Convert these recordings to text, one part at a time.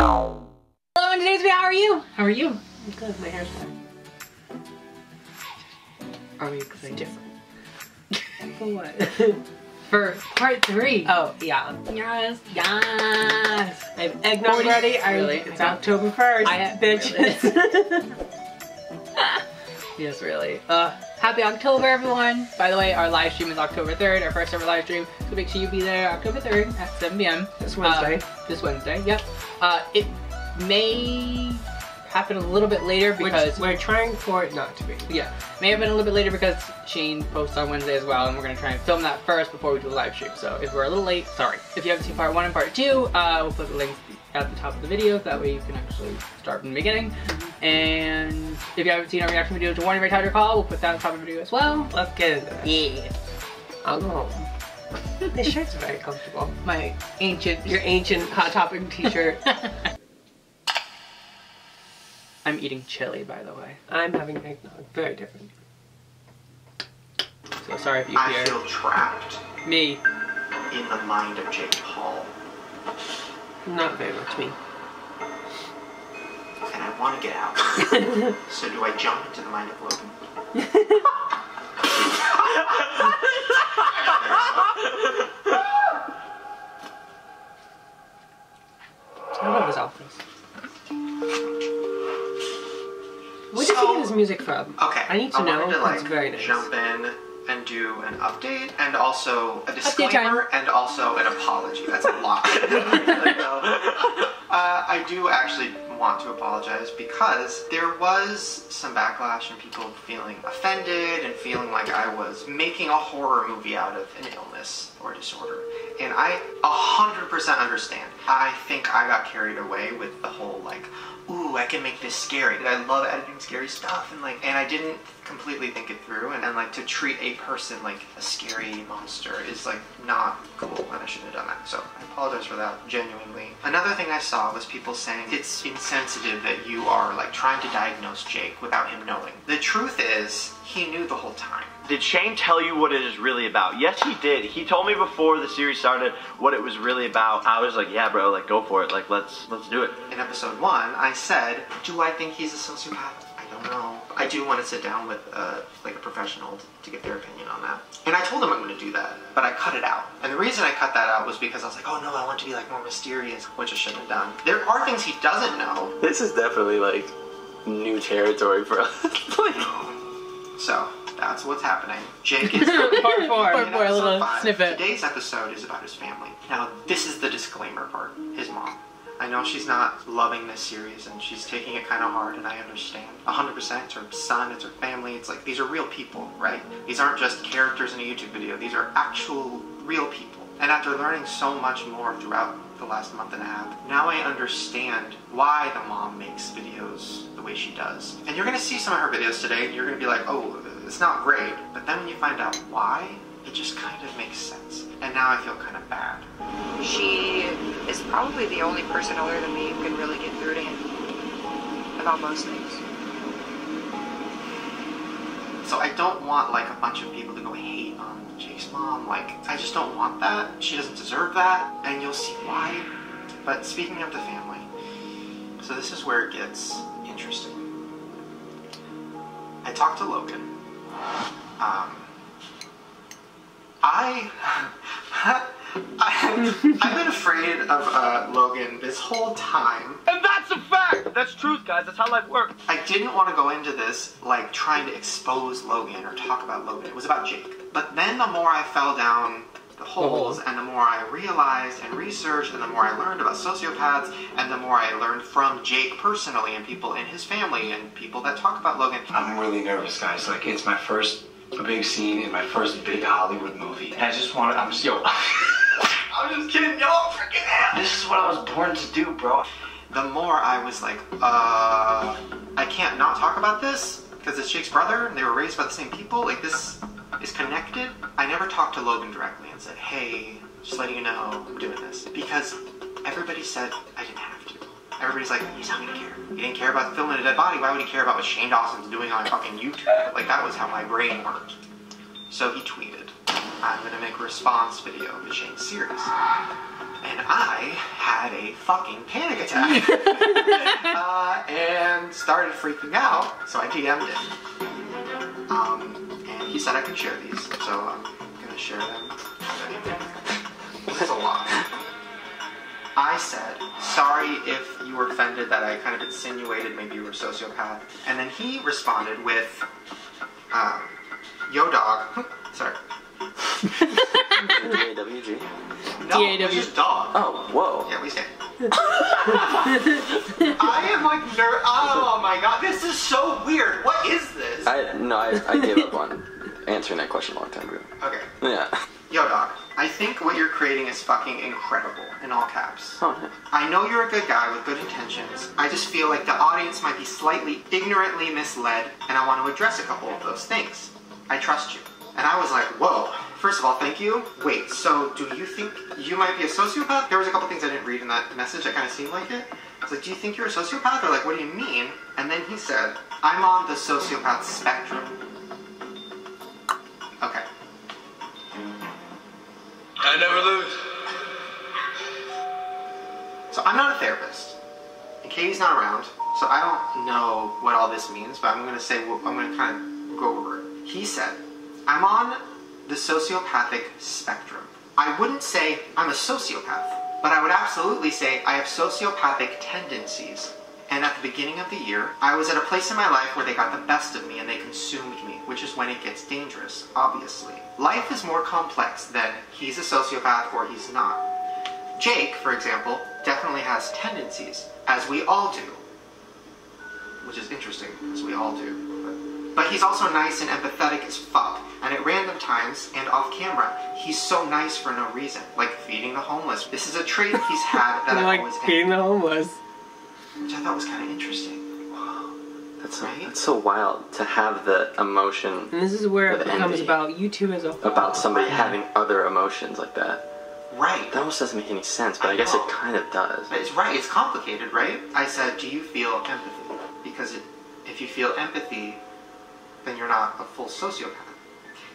Hello, in today's video, how are you? How are you? I'm good, my hair's done. Are we excited? Different. For what? For part 3. Oh, yeah. Yes, yes. I have eggnog ready. Really? It's October 1st, bitches. Really? Yes, really. Happy October, everyone. By the way, our live stream is October 3rd, our first ever live stream. So make sure you be there October 3rd at 7 p.m. This Wednesday. This Wednesday, yep. It may happen a little bit later because we're trying for it not to be. Yeah, may happen a little bit later because Shane posts on Wednesday as well, and we're gonna try and film that first before we do the live stream. So if we're a little late, sorry. If you haven't seen part 1 and part 2, we'll put the links at the top of the video, that way you can actually start from the beginning. And if you haven't seen our reaction video to Warning Right Tiger Call, we'll put that at the top of the video as well. Let's get into this. Yeah. I'll go home. This shirt's very comfortable. Your ancient Hot Topic t-shirt. I'm eating chili, by the way. I'm having eggnog. Very different. So sorry if you hear. I feel trapped Me. in the mind of Jake Paul. Not very much me. And I want to get out. So do I jump into the mind of Logan? I love his outfits. Where did he get his music from? Okay. I need to know. wanted to, It's very nice. jump in and do an update and also a disclaimer and also an apology. That's a lot. I do actually want to apologize because there was some backlash and people feeling offended and feeling like I was making a horror movie out of an illness or disorder. And I 100% understand. I think I got carried away with the whole like, ooh, I can make this scary. I love editing scary stuff and I didn't completely think it through and like to treat a person like a scary monster is like not cool and I shouldn't have done that. So I apologize for that, genuinely. Another thing I saw was people saying it's insensitive that you are like trying to diagnose Jake without him knowing. The truth is, he knew the whole time. Did Shane tell you what it is really about? Yes, he did. He told me before the series started what it was really about. I was like, yeah, bro, like, go for it. Like, let's do it. In episode 1, I said, do I think he's a sociopath? I don't know. I do want to sit down with like a professional to get their opinion on that. And I told him I'm going to do that, but I cut it out. And the reason I cut that out was because I was like, oh no, I want to be like more mysterious, which I shouldn't have done. There are things he doesn't know. This is definitely like new territory for us. So that's what's happening. Jake is Part 4, a little 5. snippet. Today's episode is about his family. Now this is the disclaimer part. His mom. I know she's not loving this series and she's taking it kind of hard and I understand. 100%, it's her son, it's her family, it's like these are real people, right? These aren't just characters in a YouTube video, these are actual real people. And after learning so much more throughout the last month and a half, now I understand why the mom makes videos the way she does. And you're gonna see some of her videos today and you're gonna be like, oh, it's not great. But then when you find out why, it just kind of makes sense. And now I feel kind of bad. She is probably the only person older than me who can really get through to him about most things. So I don't want like a bunch of people to go hate on Jake's mom. Like, I just don't want that. She doesn't deserve that, and you'll see why. But speaking of the family, so this is where it gets interesting. I talked to Logan. I've been afraid of Logan this whole time. And that's a fact! That's truth, guys. That's how life works. I didn't want to go into this like trying to expose Logan or talk about Logan. It was about Jake. But then the more I fell down the holes and the more I realized and researched and the more I learned about sociopaths and the more I learned from Jake personally and people in his family and people that talk about Logan. I'm really nervous, guys. Like, it's my first big scene in my first big Hollywood movie. And I just want to, I'm just kidding, y'all. Freaking out. This is what I was born to do, bro. The more I was like, I can't not talk about this because it's Jake's brother and they were raised by the same people. Like, this is connected. I never talked to Logan directly and said, hey, just letting you know I'm doing this. Because everybody said I didn't have to. Everybody's like, he's not gonna care. He didn't care about filming a dead body. Why would he care about what Shane Dawson's doing on fucking YouTube? Like, that was how my brain worked. So he tweeted, I'm gonna make a response video to Shane's series. And I had a fucking panic attack. And started freaking out, so I DM'd him. And he said I could share these, so I'm gonna share them. This is a lot. I said, sorry if you were offended that I kind of insinuated maybe you were a sociopath. And then he responded with, yo dog. Sorry. D-A-W-G? No, D-A-W. it's just dog. Oh, whoa. Yeah, we say. I am like oh my god, this is so weird. What is this? I gave up on answering that question a long time ago. Okay. Yeah. Yo dog, I think what you're creating is fucking incredible, in all caps. Oh, yeah. I know you're a good guy with good intentions. I just feel like the audience might be slightly ignorantly misled, and I want to address a couple of those things. I trust you. And I was like, whoa. First of all, thank you. Wait, so do you think you might be a sociopath? There was a couple things I didn't read in that message that kind of seemed like it. I was like, do you think you're a sociopath? Or like, what do you mean? And then he said, I'm on the sociopath spectrum. Okay. I never lose. So I'm not a therapist, and Katie's not around, so I don't know what all this means, but I'm going to say, I'm going to kind of go over it. He said, I'm on the sociopathic spectrum. I wouldn't say I'm a sociopath, but I would absolutely say I have sociopathic tendencies. And at the beginning of the year, I was at a place in my life where they got the best of me and they consumed me, which is when it gets dangerous, obviously. Life is more complex than he's a sociopath or he's not. Jake, for example, definitely has tendencies, as we all do. Which is interesting, as we all do. But he's also nice and empathetic as fuck. And at random times, and off camera, he's so nice for no reason. Like feeding the homeless. This is a trait he's had that I've like always feeding the homeless. Which I thought was kind of interesting. That's so wild to have the emotion And this is where it With becomes envy. about you two as a whole. about somebody having other emotions like that. Right. That almost doesn't make any sense, but I I guess know. it kind of does. But it's right, it's complicated, right? I said, do you feel empathy? Because if you feel empathy, then you're not a full sociopath.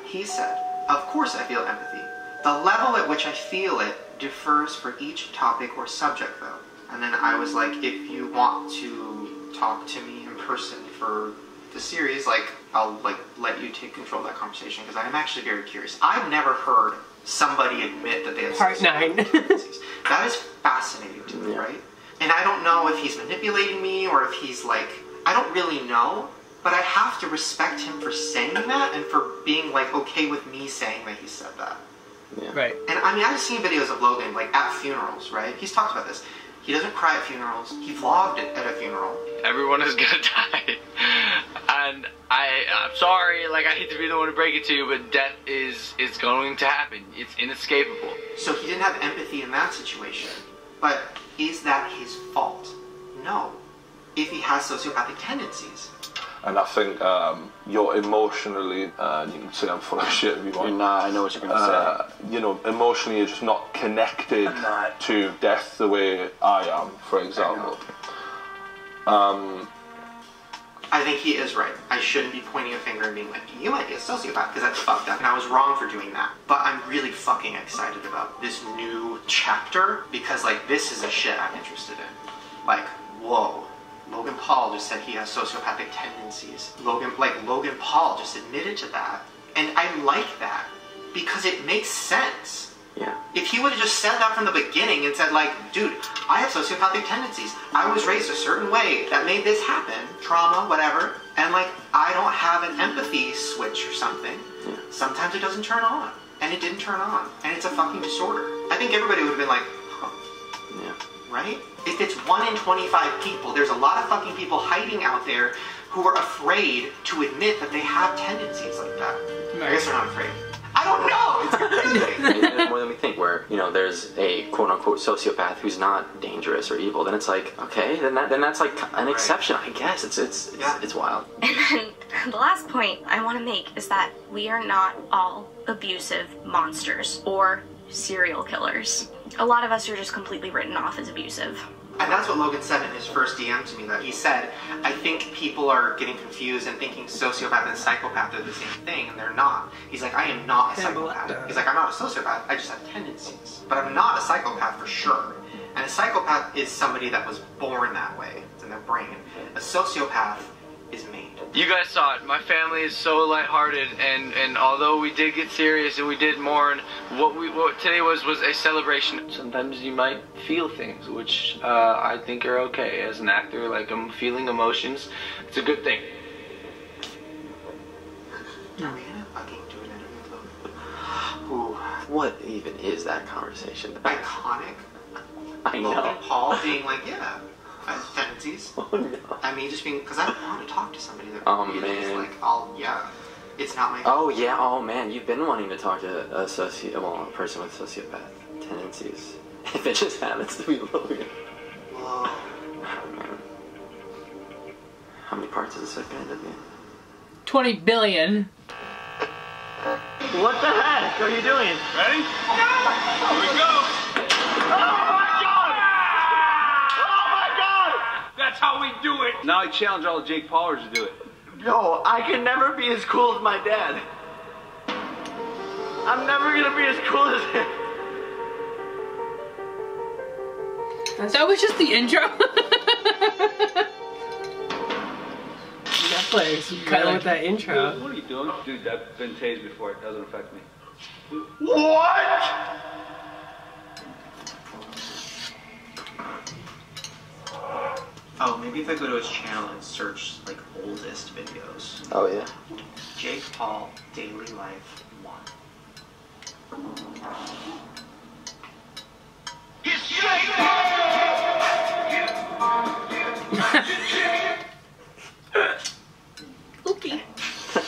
He said, of course I feel empathy. The level at which I feel it differs for each topic or subject, though. And then I was like, if you want to talk to me in person for the series, like, I'll like let you take control of that conversation, because I'm actually very curious. I've never heard somebody admit that they have Part 9. tendencies. That is fascinating to me, right? And I don't know if he's manipulating me or if he's like, I don't really know, but I have to respect him for saying that and for being like okay with me saying that he said that. Yeah. Right. And I mean, I've seen videos of Logan like at funerals, right? He's talked about this. He doesn't cry at funerals. He vlogged it at a funeral. Everyone is gonna die. And I'm sorry, like, I hate to be the one to break it to you, but death is going to happen. It's inescapable. So he didn't have empathy in that situation. But is that his fault? No. If he has sociopathic tendencies. And I think you're emotionally, you can say I'm full of shit if you want. Nah, I know what you're going to You know, emotionally you're just not connected I'm not. to death the way I am, for example. I think he is right. I shouldn't be pointing a finger and being like, you might be a sociopath, because that's fucked up. And I was wrong for doing that. But I'm really fucking excited about this new chapter, because, like, this is a shit I'm interested in. Like, whoa. Logan Paul just said he has sociopathic tendencies. Logan Paul just admitted to that. And I like that, because it makes sense. Yeah. If he would have just said that from the beginning and said, like, dude, I have sociopathic tendencies. I was raised a certain way that made this happen. Trauma, whatever. And, like, I don't have an empathy switch or something. Yeah. Sometimes it doesn't turn on. And it didn't turn on. And it's a fucking disorder. I think everybody would have been like, huh. Yeah. Right? If it's 1 in 25 people, there's a lot of fucking people hiding out there who are afraid to admit that they have tendencies like that. I guess they're not afraid. I don't know. It's confusing. There's more than we think, where, you know, there's a quote-unquote sociopath who's not dangerous or evil. Then it's like, okay, then that's like an exception, I guess. It's wild. And then the last point I want to make is that we are not all abusive monsters or serial killers. A lot of us are just completely written off as abusive. And that's what Logan said in his first DM to me, that he said, I think people are getting confused and thinking sociopath and psychopath are the same thing, and they're not. He's like, I am not a psychopath. He's like, I'm not a sociopath, I just have tendencies. But I'm not a psychopath for sure. And a psychopath is somebody that was born that way. It's in their brain. A sociopath is made. You guys saw it. My family is so lighthearted, and although we did get serious and we did mourn, what today was a celebration. Sometimes you might feel things, which I think are okay as an actor. Like, I'm feeling emotions. It's a good thing. Are we gonna fucking do an interview though? Ooh, what even is that conversation? Iconic. I know. Logan Paul being like, yeah, I have tendencies. Oh no. I mean, just being, because I don't want to talk to somebody that Oh, really is man. like, yeah, it's not my Oh yeah, oh man, you've been wanting to talk to a person with sociopath tendencies. If it just happens to be Logan. Whoa. Oh, man. How many parts is this going to end up being? 20 billion. What the heck are you doing? Ready? Here we go. Oh my god! Oh my god! That's how we do it. Now I challenge all the Jake Paulers to do it. No, I can never be as cool as my dad. I'm never gonna be as cool as him. That was just the intro. Netflix, cut it with that intro. What are you doing? Dude, I've been tased before. It doesn't affect me. What? Oh, maybe if I go to his channel and search, like, oldest videos. Oh yeah. Jake Paul, Daily Life 1. Okay.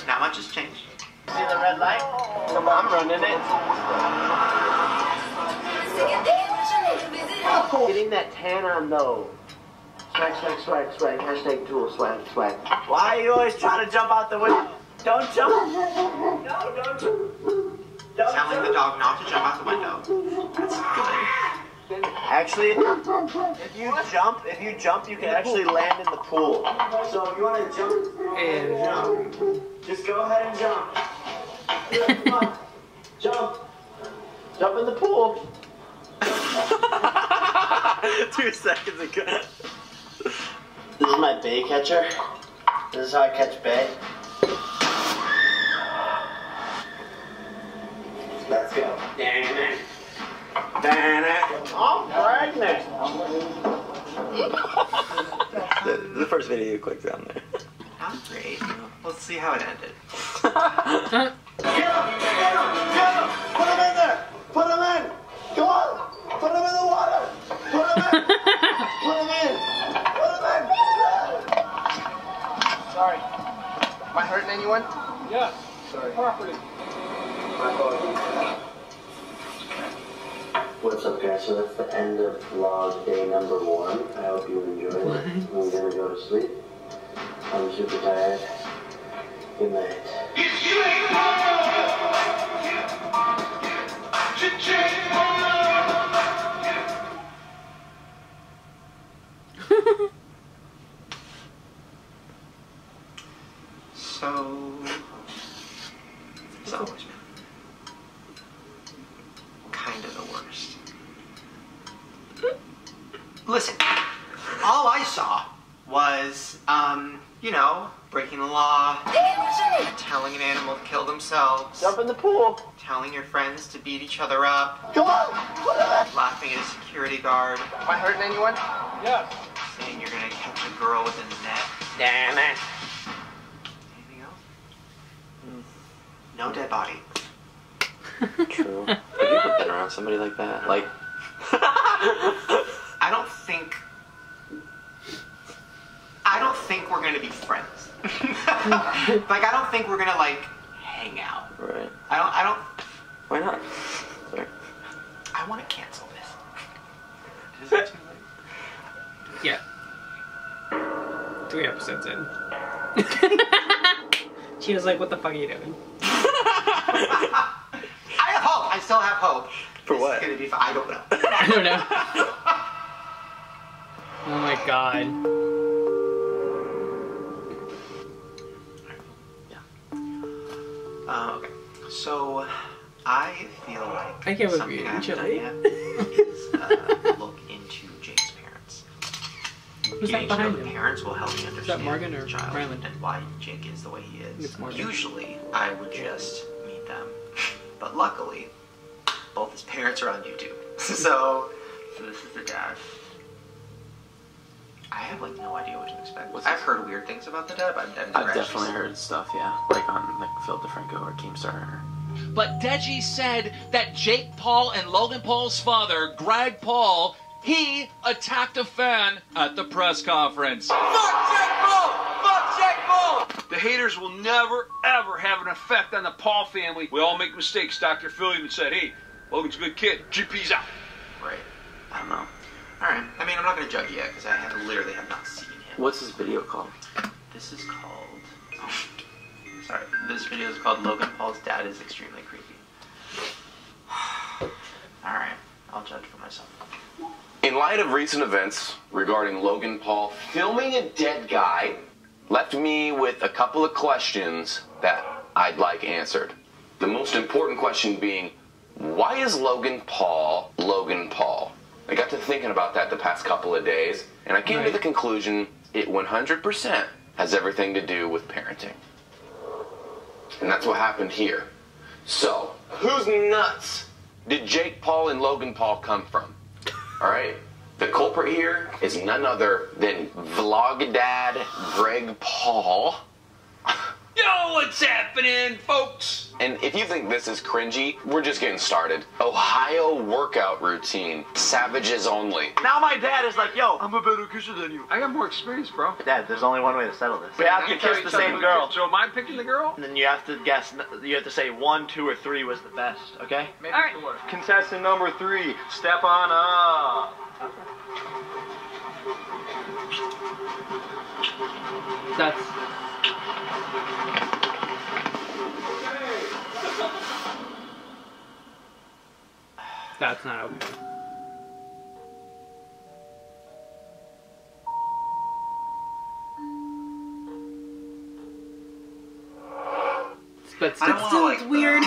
Not much has changed. See the red light? Come on, I'm running it. Getting that tan on though. Swag, swag, swag, swag. Hashtag tool, swag, swag. Why are you always trying to jump out the window? Don't jump. No, don't jump. Telling the dog not to jump out the window. That's good. Actually, if you jump, you can actually land in the pool. So if you want to jump, just go ahead and jump. Yeah, come on. Jump. Jump in the pool. 2 seconds ago. This is my bait catcher. This is how I catch bait. Let's go. I'm pregnant. The first video you clicked on there. Not great. Let's see how it ended. Get him! Put him in there! Put him in! Come on! Put him in the water! Put him in! Put him in! Put him in! Sorry. Am I hurting anyone? Yeah. Sorry. Property. What's up, guys? So that's the end of vlog day number 1. I hope you enjoyed it. I'm gonna go to sleep. I'm super tired. Good night. So, it's always been kind of the worst. Listen, all I saw was, you know, breaking the law, telling an animal to kill themselves, Jump in the pool. telling your friends to beat each other up, Come on! laughing at a security guard, Am I hurting anyone? Yeah. saying you're gonna catch a girl within the net. Damn it. Anything else? No dead body. True. Have you ever been around somebody like that? Like, I don't think we're gonna be friends. Like, I don't think we're gonna, like, hang out. right. I don't, Why not? Sorry. I want to cancel this. Is it too late? Yeah. 3 episodes in. She was like, what the fuck are you doing? I have hope. I still have hope. For what? It's gonna be fine. I don't know. I don't know. Oh my god. Okay. So, I feel like I can't believe something you're I haven't done chilly. yet is look into Jake's parents. Who's that Getting to know behind the him? parents will help me Is that understand Morgan or the child Ryland? and why Jake is the way he is. It's Morgan. Usually, I would just meet them, but luckily, both his parents are on YouTube. so this is the dad. I have like no idea what to expect. I've heard weird things about the dad, but I've never I've actually definitely seen heard stuff, yeah. Like on like Phil DeFranco or Keemstar. But Deji said that Jake Paul and Logan Paul's father, Greg Paul, he attacked a fan at the press conference. Fuck Jake Paul! Fuck Jake Paul! The haters will never, ever have an effect on the Paul family. We all make mistakes. Dr. Phil even said, hey, Logan's a good kid. GP's out. Right. I don't know. Alright. I mean, I'm not going to judge yet because I literally have not seen him. What's this video called? This is called... Oh, sorry. This video is called Logan Paul's Dad is Extremely Creepy. Alright. I'll judge for myself. In light of recent events regarding Logan Paul filming a dead guy, left me with a couple of questions that I'd like answered. The most important question being, why is Logan Paul Logan Paul? I got to thinking about that the past couple of days, and I came to the conclusion it 100% has everything to do with parenting. And that's what happened here. So, whose nuts did Jake Paul and Logan Paul come from? Alright? The culprit here is none other than Vlog Dad Greg Paul. Yo, what's happening, folks? And if you think this is cringy, we're just getting started. Ohio workout routine. Savages only. Now my dad is like, yo, I'm a better kisser than you. I got more experience, bro. Dad, there's only one way to settle this. We have to kiss the same girl. So am I picking the girl? And then you have to guess, you have to say 1, 2, or 3 was the best, okay? Maybe Alright. Contestant number 3, step on up. That's not okay. But I don't still, wanna, it's weird.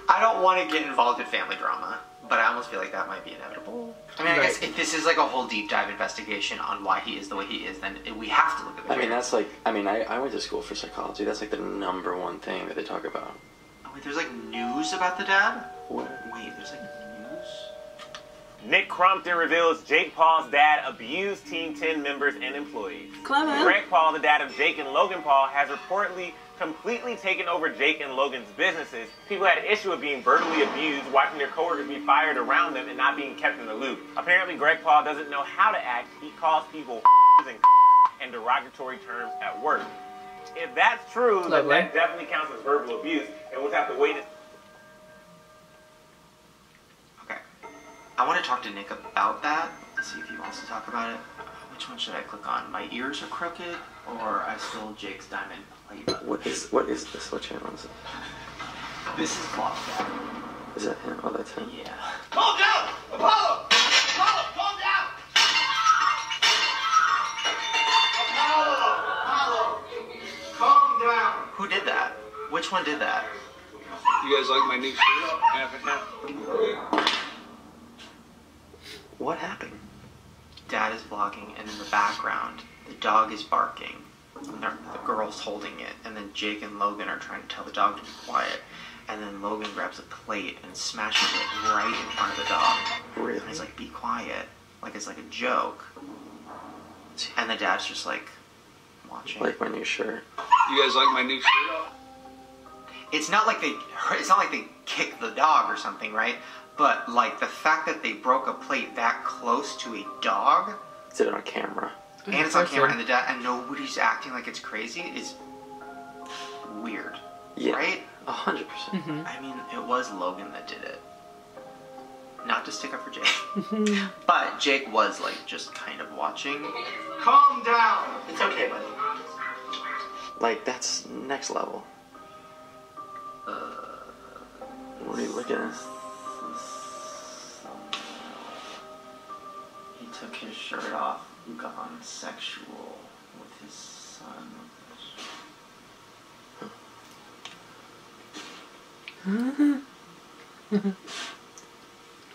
I don't want to get involved in family drama, but I almost feel like that might be inevitable. I mean, I guess if this is like a whole deep dive investigation on why he is the way he is, then we have to look at the I mean, that's like, I mean, I went to school for psychology. That's like the #1 thing that they talk about. Oh, wait, there's like news about the dad? What? Wait, there's like news? Nick Crompton reveals Jake Paul's dad abused Team 10 members and employees. Clever. Greg Paul, the dad of Jake and Logan Paul, has reportedly completely taken over Jake and Logan's businesses. People had an issue with being verbally abused, watching their coworkers be fired around them, and not being kept in the loop. Apparently, Greg Paul doesn't know how to act. He calls people and derogatory terms at work. If that's true, then that definitely counts as verbal abuse, and we'll have to wait. I want to talk to Nick about that and see if he wants to talk about it. Which one should I click on? My ears are crooked, or I stole Jake's diamond plate button? What is this? What channel is it? This is Vlog Dad. Is that him? Oh, that's him. Yeah. Calm down! Apollo! Apollo, calm down! Apollo! Calm down! Who did that? Which one did that? You guys like my new shirt? Half and half. What happened? Dad is vlogging, and in the background, the dog is barking. And the girl's holding it, and then Jake and Logan are trying to tell the dog to be quiet. And then Logan grabs a plate and smashes it right in front of the dog. Really? And he's like, be quiet. Like it's like a joke. And the dad's just like, watching. Like my new shirt. You guys like my new shirt? It's not like they kicked the dog or something, right? But like the fact that they broke a plate that close to a dog. Did it on camera. And it's on camera, and the dad, and nobody's acting like it's crazy is weird. Yeah. Right? 100%. I mean, it was Logan that did it. Not to stick up for Jake. But Jake was like just kind of watching. Calm down! It's okay, buddy. Like, that's next level. What are you looking at? He took his shirt off, gone sexual with his son.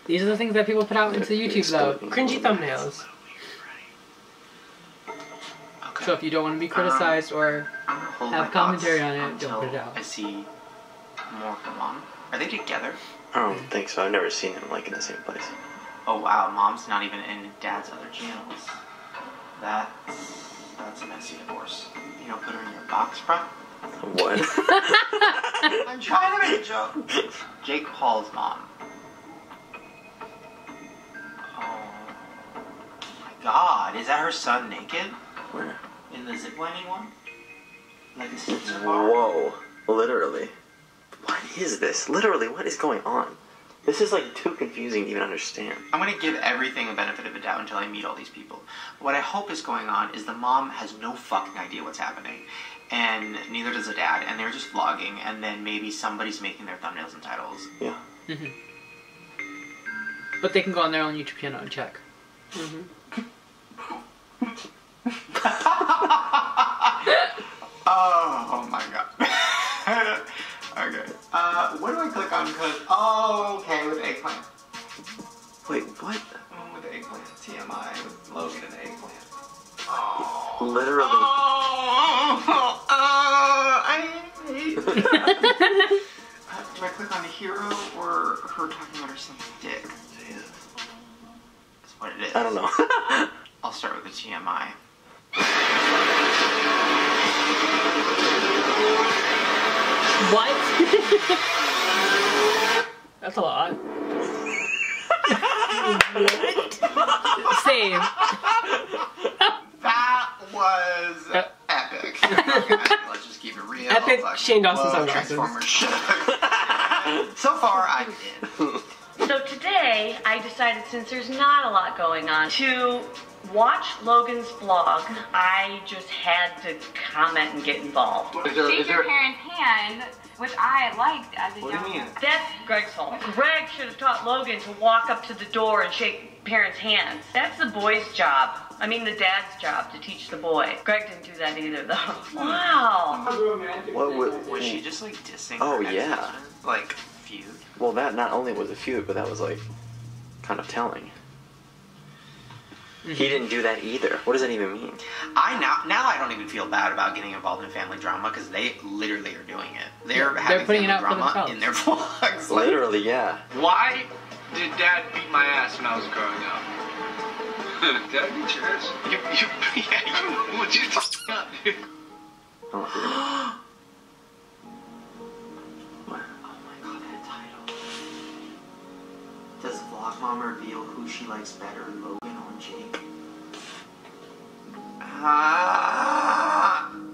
These are the things that people put out into YouTube, though. Cringy thumbnails. Okay. So if you don't want to be criticized or Hold have my commentary thoughts on it, don't put it out. I see more of the mom. Are they together? I don't think so. I've never seen him like in the same place. Oh wow, mom's not even in dad's other channels. That's a messy divorce. You don't put her in your box, bro? What? I'm trying to make a joke. Jake Paul's mom. Oh my god, is that her son naked? Where? In the ziplining one? Like a scissor bar? Whoa. Literally. What is this? Literally, what is going on? This is like too confusing to even understand. I'm gonna give everything a benefit of the doubt until I meet all these people. What I hope is going on is the mom has no fucking idea what's happening. And neither does the dad, and they're just vlogging, and then maybe somebody's making their thumbnails and titles. Yeah. Mm-hmm. But they can go on their own YouTube channel and check. Mm-hmm. Oh my god. Okay. What do I click on? Cause okay, with eggplant. Wait, what? With eggplant. TMI with Logan and eggplant. Oh. Literally. I hate it. Do I click on the hero or her talking about her son's dick? That's what it is. I don't know. I'll start with the TMI. What? That's a lot. Same. That was epic. Okay, let's just keep it real. Epic Like, Shane Dawson whoa, sunglasses. Transformers shit. So far, I'm in. So today, I decided, since there's not a lot going on, to watch Logan's vlog. I just had to comment and get involved. Shake your parents' hand, which I liked as a young. What do you mean? That's Greg's fault. Greg should have taught Logan to walk up to the door and shake parents' hands. That's the boy's job. I mean the dad's job, to teach the boy. Greg didn't do that either, though. Wow. What Was she just like dissing? Oh, her yeah. ex-husband? Like feud. Well, that not only was a feud, but that was like kind of telling. He didn't do that either. What does that even mean? Now I don't even feel bad about getting involved in family drama because they literally are doing it. They're having putting it family out for drama themselves. in their vlogs. Like, Literally, yeah. Why did Dad beat my ass when I was growing up? Did I beat your ass? You legit f***ing up, dude. Oh, oh my god, that title. Does Vlog Mom reveal who she likes better, Logan or Jake?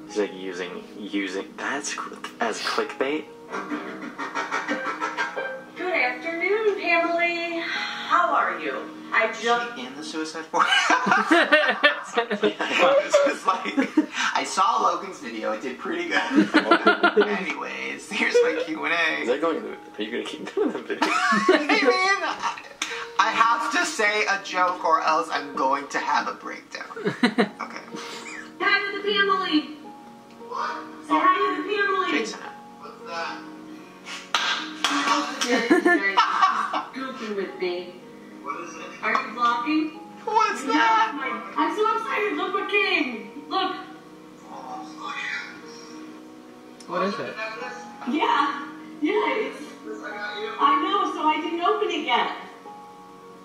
He's like using that's as clickbait. Good afternoon, Pamela. How are you? I just... in the Suicide Force. This is like, I saw Logan's video. It did pretty good. Anyways, here's my Q&A. Is that going? Are you gonna keep doing that video? Hey man, I have to say a joke or else I'm going to have a breakdown. Okay. Hi to the family. What? Say hi to the family. Jason. What's that? Goofing with me. What is it? Are you vlogging? What's that? I'm so excited. Look what came. Look. What is it? Yeah. It's... I know, so I didn't open it yet.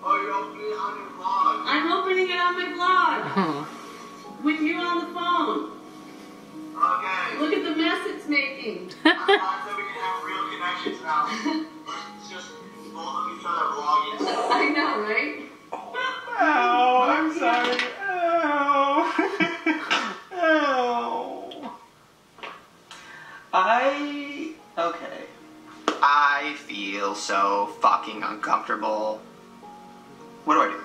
Oh, you're opening it on your vlog. I'm opening it on my vlog. With you on the phone. Okay. Look at the mess it's making. I'm glad that we can have real connections now. It's just both of each other vlogging. I know, right? Oh, I'm sorry. Okay. I feel so fucking uncomfortable. What do I do?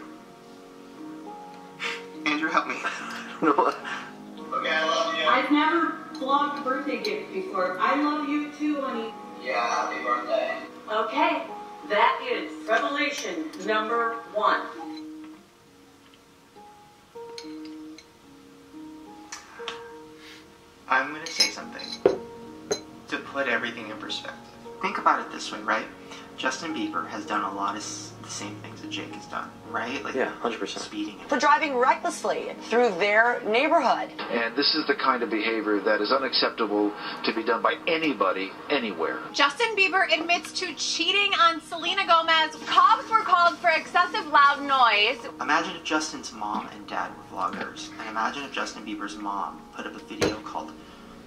Andrew, help me. No. Okay, I love you. I've never vlogged a birthday gift before. I love you too, honey. Yeah, happy birthday. Okay, that is revelation number 1. everything in perspective. Think about it this way, right? Justin Bieber has done a lot of the same things that Jake has done, right? Like, yeah, 100%. Speeding. For driving recklessly through their neighborhood. And this is the kind of behavior that is unacceptable to be done by anybody, anywhere. Justin Bieber admits to cheating on Selena Gomez. Cops were called for excessive loud noise. Imagine if Justin's mom and dad were vloggers, and imagine if Justin Bieber's mom put up a video called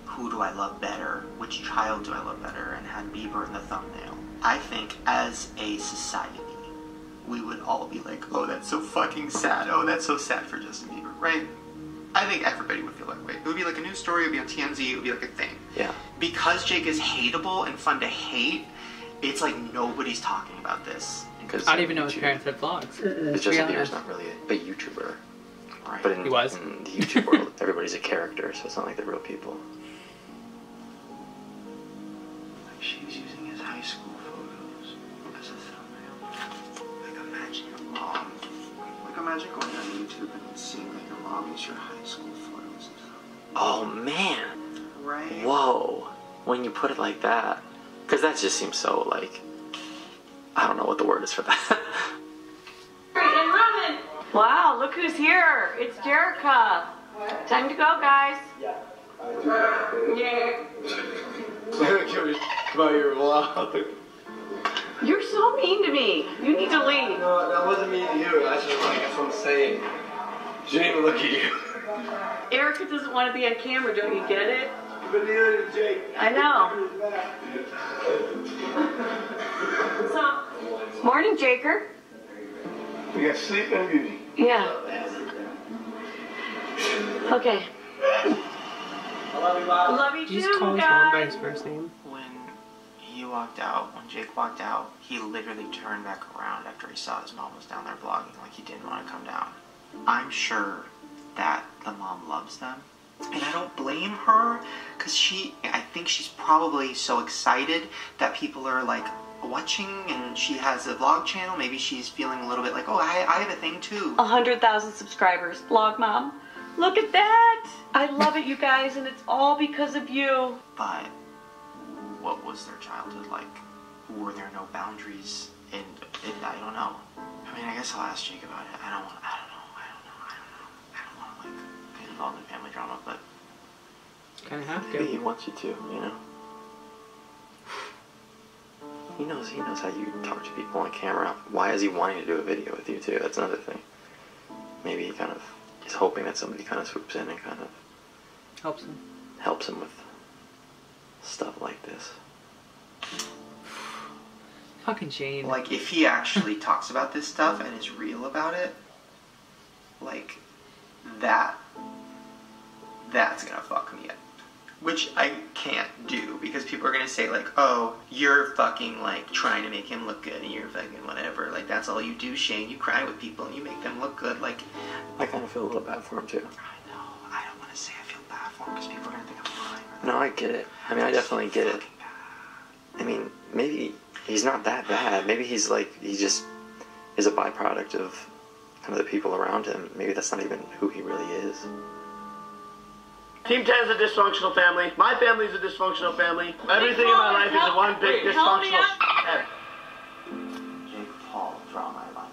"Who Do I Love Better? Which Child Do I Love Better?" and had Bieber in the thumbnail. I think as a society, we would all be like, oh, that's so fucking sad. Oh, that's so sad for Justin Bieber, right? I think everybody would feel that way. It would be like a news story, it would be on TMZ, it would be like a thing. Yeah. Because Jake is hateable and fun to hate, it's like nobody's talking about this. I don't even know his parents had vlogs. It's Justin Bieber's not really a YouTuber. Right. But in the YouTube world, everybody's a character, so it's not like they're real people. Like she's using his high school photos as a thumbnail. Like imagine your mom. Like imagine going on YouTube and seeing that your mom use your high school photos. Oh man. Right. Whoa. When you put it like that. Because that just seems so like, I don't know what the word is for that. Wow, look who's here. It's Jerica. Time to go, guys. Yeah. Come out here, wow. You're so mean to me. You need to leave. No, that wasn't mean to you. That's just like, that's what I'm saying. She didn't even look at you. Erica doesn't want to be on camera, don't you get it? But neither did Jake. I know. So, morning, Jaker. We got Sleep and Beauty. Yeah. Okay. Love you Did you too, just call his mom by his first name? When he walked out, when Jake walked out, he literally turned back around after he saw his mom was down there vlogging, like he didn't want to come down. I'm sure that the mom loves them. And I don't blame her, because I think she's probably so excited that people are like watching and she has a vlog channel. Maybe she's feeling a little bit like, oh, I have a thing too. 100,000 subscribers. Vlog mom. Look at that. I love it, you guys, and it's all because of you. But what was their childhood like? Were there no boundaries? And I don't know. I mean, I guess I'll ask Jake about it. I don't know. I don't want to like get involved in family drama, but kind of have to. Maybe he wants you to, you know. He knows how you talk to people on camera. Why is he wanting to do a video with you too? That's another thing. Maybe he kind of is hoping that somebody kind of swoops in and kind of helps him with stuff like this. Fucking Shane. like if he actually talks about this stuff and is real about it, like that's gonna fuck me up. Which I can't do, because people are gonna say like, oh, you're fucking like trying to make him look good and you're fucking whatever, like that's all you do, Shane. You cry with people and you make them look good. Like, I kind of feel a little bad for him too. I know, I don't want to say I feel bad for him because people are gonna think I'm lying. No, I get it. I mean, I definitely get it. I mean, maybe he's not that bad. Maybe he's like, he just is a byproduct of kind of the people around him. Maybe that's not even who he really is. Team 10 is a dysfunctional family. My family is a dysfunctional family. Everything in my life is one big dysfunctional shit. Jake Paul, drama, I love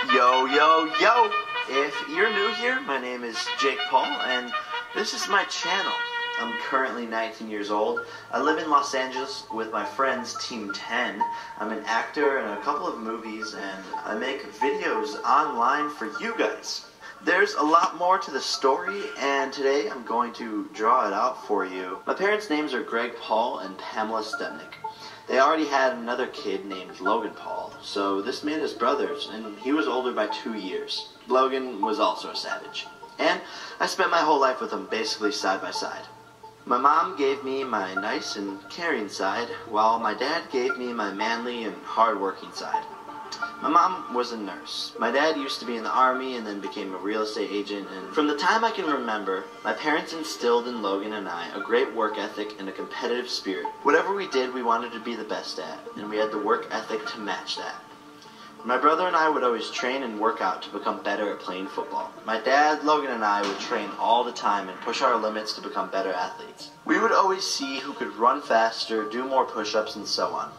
you. Yo, yo, yo! If you're new here, my name is Jake Paul, and this is my channel. I'm currently 19 years old. I live in Los Angeles with my friends, Team 10. I'm an actor in a couple of movies, and I make videos online for you guys. There's a lot more to the story, and today I'm going to draw it out for you. My parents' names are Greg Paul and Pamela Stepnick. They already had another kid named Logan Paul, so this made us brothers, and he was older by 2 years. Logan was also a savage, and I spent my whole life with him basically side by side. My mom gave me my nice and caring side, while my dad gave me my manly and hard-working side. My mom was a nurse. My dad used to be in the army and then became a real estate agent, and from the time I can remember, my parents instilled in Logan and I a great work ethic and a competitive spirit. Whatever we did, we wanted to be the best at, and we had the work ethic to match that. My brother and I would always train and work out to become better at playing football. My dad, Logan, and I would train all the time and push our limits to become better athletes. We would always see who could run faster, do more push-ups, and so on.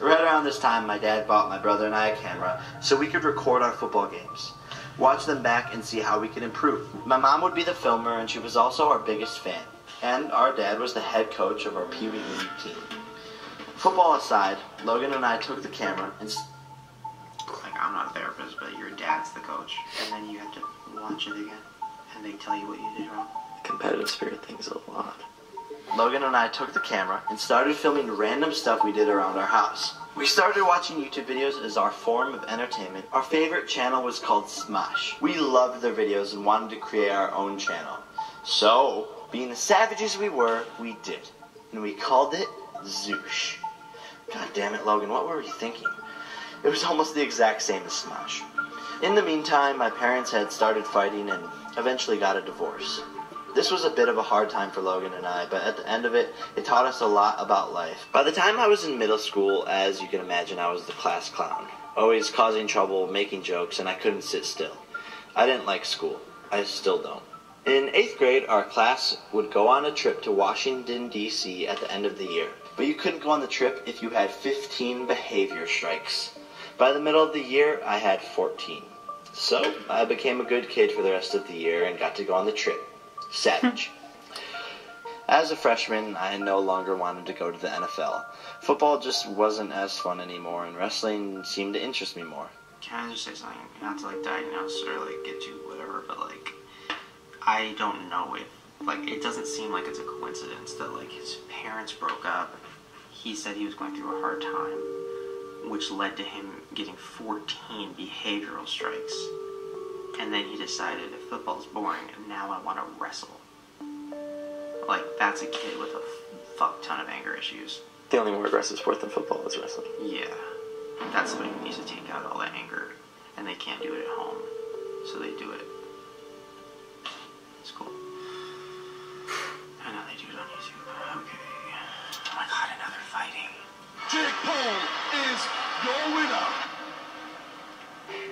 Right around this time, my dad bought my brother and I a camera so we could record our football games, watch them back, and see how we could improve. My mom would be the filmer, and she was also our biggest fan. And our dad was the head coach of our Pee Wee League team. Football aside, Logan and I took the camera and... Like, I'm not a therapist, but your dad's the coach. And then you have to watch it again. And they tell you what you did wrong. Competitive spirit things a lot. Logan and I took the camera and started filming random stuff we did around our house. We started watching YouTube videos as our form of entertainment. Our favorite channel was called Smosh. We loved their videos and wanted to create our own channel. So, being the savages we were, we did. And we called it Zoosh. God damn it, Logan, what were we thinking? It was almost the exact same as Smosh. In the meantime, my parents had started fighting and eventually got a divorce. This was a bit of a hard time for Logan and I, but at the end of it, it taught us a lot about life. By the time I was in middle school, as you can imagine, I was the class clown. Always causing trouble, making jokes, and I couldn't sit still. I didn't like school. I still don't. In 8th grade, our class would go on a trip to Washington, D.C. at the end of the year. But you couldn't go on the trip if you had 15 behavior strikes. By the middle of the year, I had 14. So, I became a good kid for the rest of the year and got to go on the trip. Savage. As a freshman, I no longer wanted to go to the NFL. Football just wasn't as fun anymore, and wrestling seemed to interest me more. Can I just say something? Not to, like, diagnose or, like, get you whatever, but, like, I don't know if, like, it doesn't seem like it's a coincidence that, like, his parents broke up. He said he was going through a hard time, which led to him getting 14 behavioral strikes. And then he decided if football's boring, now I want to wrestle. Like, that's a kid with a fuck ton of anger issues. The only more aggressive sport than football is wrestling. Yeah. That's somebody who needs to take out all that anger. And they can't do it at home. So they do it. It's cool. I know they do it on YouTube. Okay. Oh my god, another fighting. Jake Paul is your winner.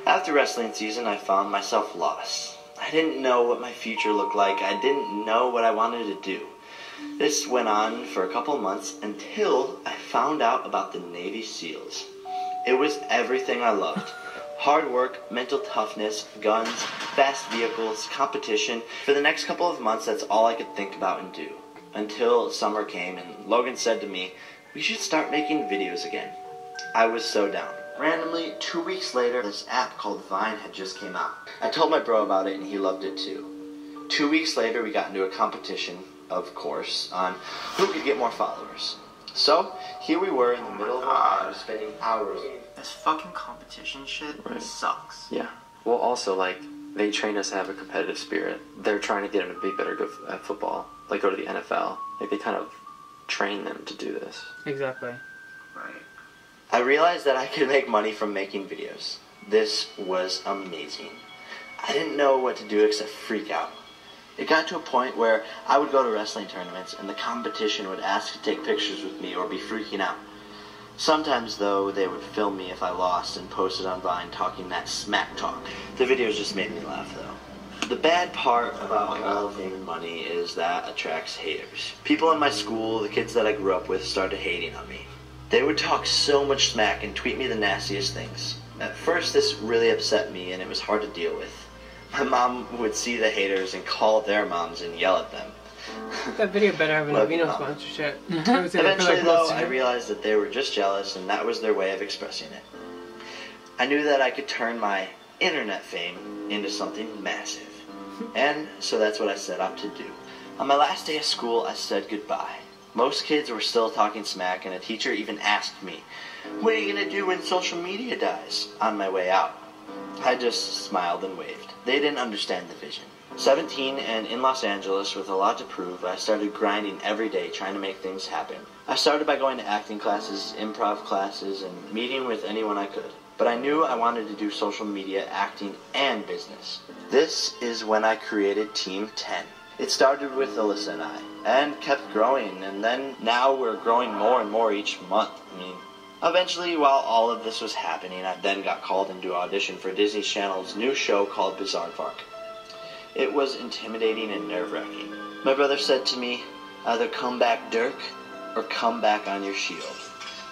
After wrestling season, I found myself lost. I didn't know what my future looked like. I didn't know what I wanted to do. This went on for a couple months until I found out about the Navy SEALs. It was everything I loved. Hard work, mental toughness, guns, fast vehicles, competition. For the next couple of months, that's all I could think about and do. Until summer came and Logan said to me, "We should start making videos again." I was so down. Randomly, 2 weeks later, this app called Vine had just came out. I told my bro about it and he loved it too. 2 weeks later, we got into a competition, of course, on who could get more followers. So, here we were in the middle of our lives, spending hours. This fucking competition shit sucks. Yeah. Well, also, like, they train us to have a competitive spirit. They're trying to get them to be better at football. Like, go to the NFL. Like, they kind of train them to do this. Exactly. Right. I realized that I could make money from making videos. This was amazing. I didn't know what to do except freak out. It got to a point where I would go to wrestling tournaments and the competition would ask to take pictures with me or be freaking out. Sometimes, though, they would film me if I lost and post it on Vine talking that smack talk. The videos just made me laugh, though. The bad part about all fame and money is that attracts haters. People in my school, the kids that I grew up with, started hating on me. They would talk so much smack and tweet me the nastiest things. At first, this really upset me and it was hard to deal with. My mom would see the haters and call their moms and yell at them. That video better have an Vino sponsorship. Eventually, though, I realized that they were just jealous and that was their way of expressing it. I knew that I could turn my internet fame into something massive. And so that's what I set out to do. On my last day of school, I said goodbye. Most kids were still talking smack, and a teacher even asked me, "What are you going to do when social media dies?" on my way out. I just smiled and waved. They didn't understand the vision. 17 and in Los Angeles with a lot to prove, I started grinding every day trying to make things happen. I started by going to acting classes, improv classes, and meeting with anyone I could. But I knew I wanted to do social media, acting, and business. This is when I created Team 10. It started with Alyssa and I, and kept growing, and then now we're growing more and more each month. I mean, Eventually, while all of this was happening, I then got called into audition for Disney Channel's new show called Bizaardvark. It was intimidating and nerve-wracking. My brother said to me, either come back Dirk or come back on your shield.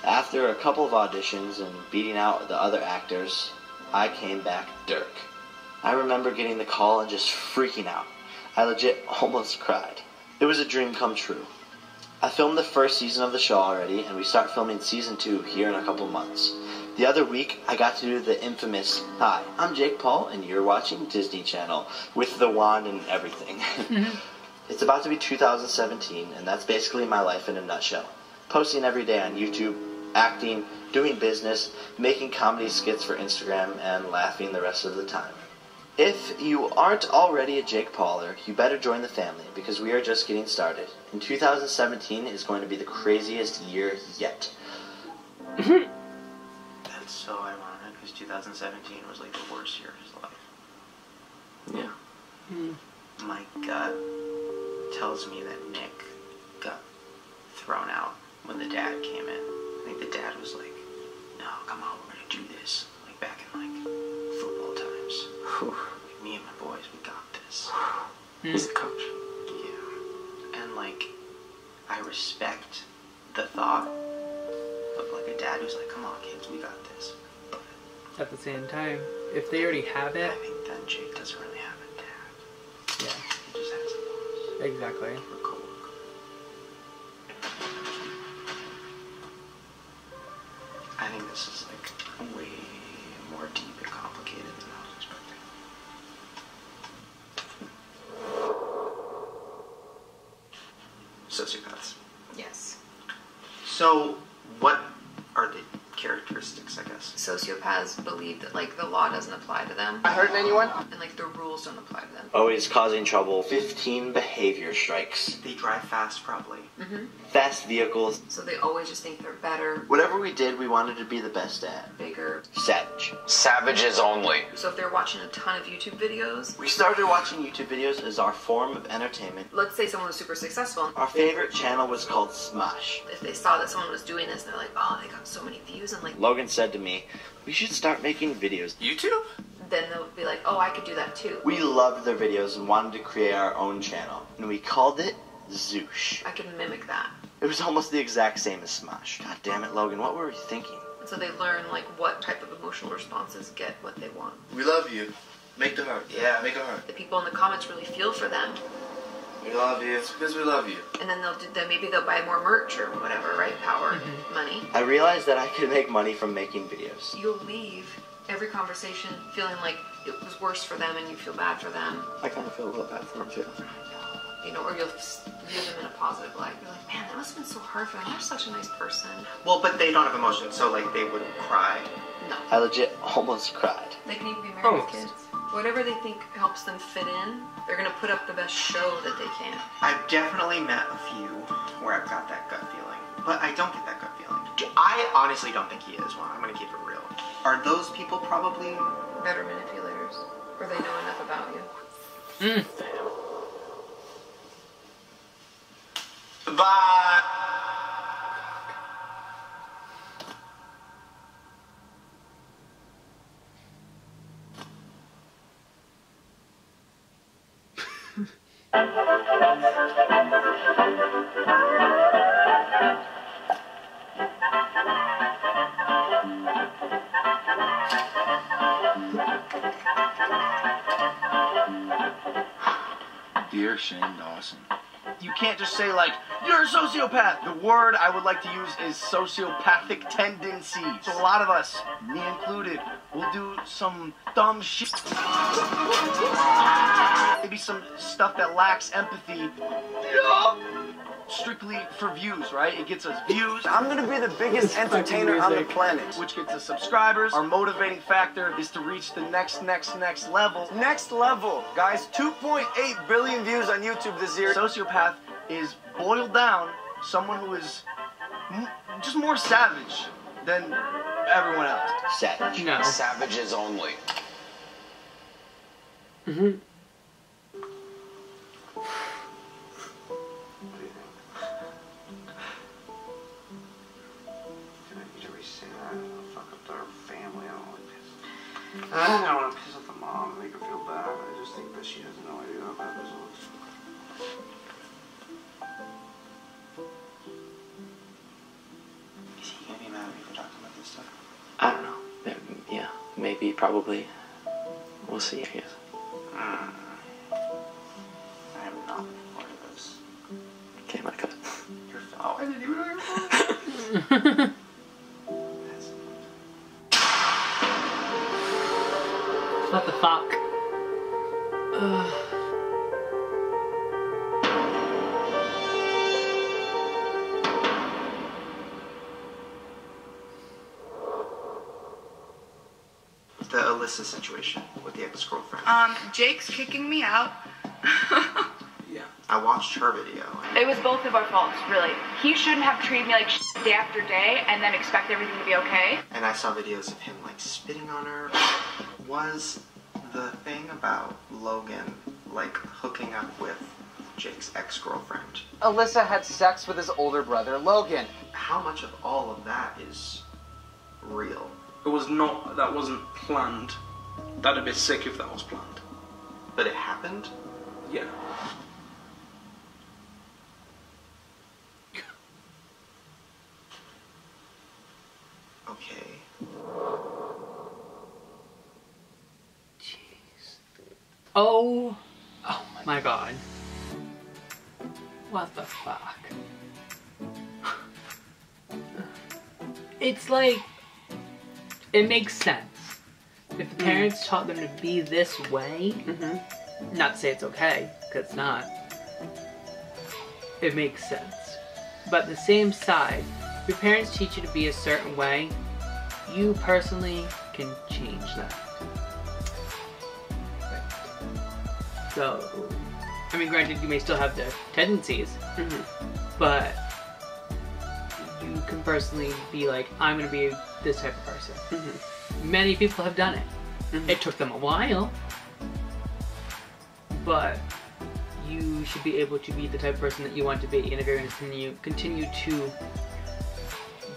After a couple of auditions and beating out the other actors, I came back Dirk. I remember getting the call and just freaking out. I legit almost cried. It was a dream come true. I filmed the first season of the show already, and we start filming season 2 here in a couple months. The other week, I got to do the infamous, "Hi, I'm Jake Paul, and you're watching Disney Channel," with the wand and everything. It's about to be 2017, and that's basically my life in a nutshell. Posting every day on YouTube, acting, doing business, making comedy skits for Instagram, and laughing the rest of the time. If you aren't already a Jake Pauler, you better join the family, because we are just getting started. And 2017 is going to be the craziest year yet. That's so ironic, because 2017 was like the worst year of his life. Yeah. My gut tells me that Nick got thrown out when the dad came in. I think the dad was like, "No, come on, we're gonna do this." Like back in like football times. Like, me and my boys, we got this. He's a coach. Yeah. And like, I respect the thought of like a dad who's like, "Come on, kids, we got this." But at the same time, if they already have it, I think then Jake doesn't really have a dad. yeah, He just has a boss. exactly. Or coworker. I think this is like way more deep and complicated than I was expecting. Sociopaths. Yes. So, what are the characteristics, I guess? Sociopaths believe that like the law doesn't apply to them. I hurting anyone? And like the rules don't apply to them. Always causing trouble. 15 behavior strikes. They drive fast, probably. Mm-hmm. Fast vehicles. So they always just think they're better, Whatever we did, we wanted to be the best at. bigger. Savage. Savages only. So if they're watching a ton of YouTube videos, We started watching YouTube videos as our form of entertainment. let's say someone was super successful. Our favorite channel was called Smosh. If they saw that someone was doing this, they're like, oh, they got so many views, and like, Logan said to me, we should start making videos. YouTube? then they'll be like, oh, I could do that too. We loved their videos and wanted to create our own channel. And we called it Zoosh. I could mimic that. It was almost the exact same as Smosh. God damn it, Logan, what were you thinking? And so they learn like what type of emotional responses get what they want. We love you. Make the heart. Yeah, make a heart. The people in the comments really feel for them, We love you. It's because we love you. and then maybe they'll buy more merch or whatever, right? Power, money. I realized that I could make money from making videos. You'll leave every conversation feeling like it was worse for them, and you feel bad for them. I kind of feel a little bad for them too. You know, or you'll view them in a positive light. You're like, man, that must have been so hard for them. They're such a nice person. Well, but they don't have emotions, so like they wouldn't cry. No. I legit almost cried. They can even be married with kids. Whatever they think helps them fit in, they're gonna put up the best show that they can. I've definitely met a few where I've got that gut feeling, but I don't get that gut feeling. I honestly don't think he is one. I'm gonna keep it real. Are those people probably Better manipulators, or they know enough about you. Bye. Dear Shane Dawson. You can't just say like, you're a sociopath. The word I would like to use is sociopathic tendencies. So a lot of us, me included, will do some dumb shit. Maybe some stuff that lacks empathy. Strictly for views, right? It gets us views. I'm gonna be the biggest entertainer on the planet. Which gets us subscribers. Our motivating factor is to reach the next level. Next level, guys. 2.8 billion views on YouTube this year. Sociopath is boiled down someone who is just more savage than everyone else. Savage. No. Savages only. Mm-hmm. Do I need to rescind? I don't want to piss off the mom and make her feel bad. I just think that she has no idea how bad this looks. Is he gonna be mad at me for talking about this stuff? I don't know. Yeah, maybe, probably. We'll see, I guess. I am not looking forward to this. Okay, I'm gonna cut it. You're oh, I didn't even know you were fine. What the fuck? The Alyssa situation with the ex-girlfriend. Jake's kicking me out. Yeah. I watched her video. It was both of our faults, really. He shouldn't have treated me like shit day after day and then expect everything to be okay. And I saw videos of him like spitting on her. Was the thing about Logan like hooking up with Jake's ex-girlfriend? Alyssa had sex with his older brother, Logan. How much of all of that is real? It was not, that wasn't planned. That'd be sick if that was planned. But it happened? Yeah. Okay. Jeez. Oh my god. What the fuck? It's like, it makes sense. If the parents taught them to be this way, not to say it's okay, because it's not, it makes sense. But the same side, if your parents teach you to be a certain way, you personally can change that. So, I mean, granted, you may still have the tendencies, but you can personally be like, I'm going to be this type of person. Many people have done it. It took them a while, but you should be able to be the type of person that you want to be. And if you're going to continue to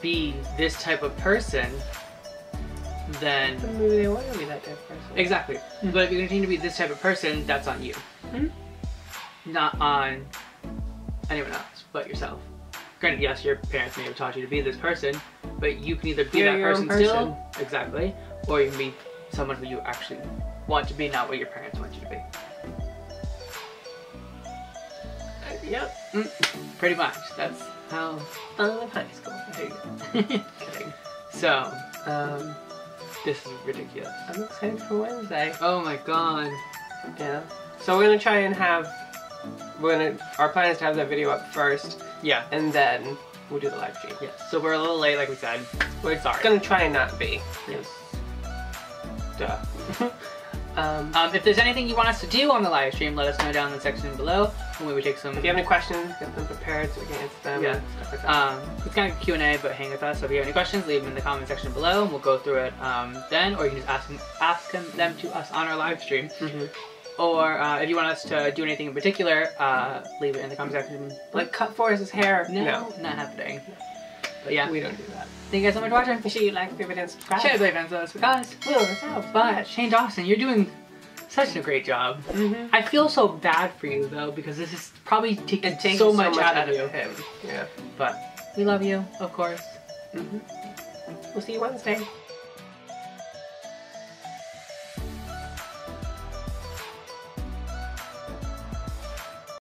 be this type of person, then maybe they want to be that type of person. Exactly. But if you continue to be this type of person, that's on you. Not on anyone else but yourself. Granted, yes, your parents may have taught you to be this person, but you can either be that person still, exactly, or you can be someone who you actually want to be, not what your parents want you to be. Yep. Pretty much. That's how I love high school. There you go. Kidding. So, this is ridiculous. I'm excited for Wednesday. Oh my god. Yeah. So we're gonna try and have, our plan is to have that video up first. Yeah. And then we'll do the live stream. Yeah. So we're a little late, like we said. We're sorry. Gonna try and not be. Yes. Duh. If there's anything you want us to do on the live stream, let us know down in the section below. And we would take some. If you have any questions, get them prepared so we can answer them. Yeah. And stuff like that. It's kind of Q&A, but hang with us. So if you have any questions, leave them in the comment section below, and we'll go through it then. Or you can just ask them to us on our live stream. Or if you want us to do anything in particular, leave it in the comment section. Like cut Forrest's hair. No, not happening. But yeah, we don't do that. Thank you guys so much for watching. Make sure you like, favorite, and subscribe. Share, leave and because but Shane Dawson, you're doing such a great job. I feel so bad for you though, because this is probably taking so much out of you. Him. Yeah. But we love you, of course. We'll see you Wednesday.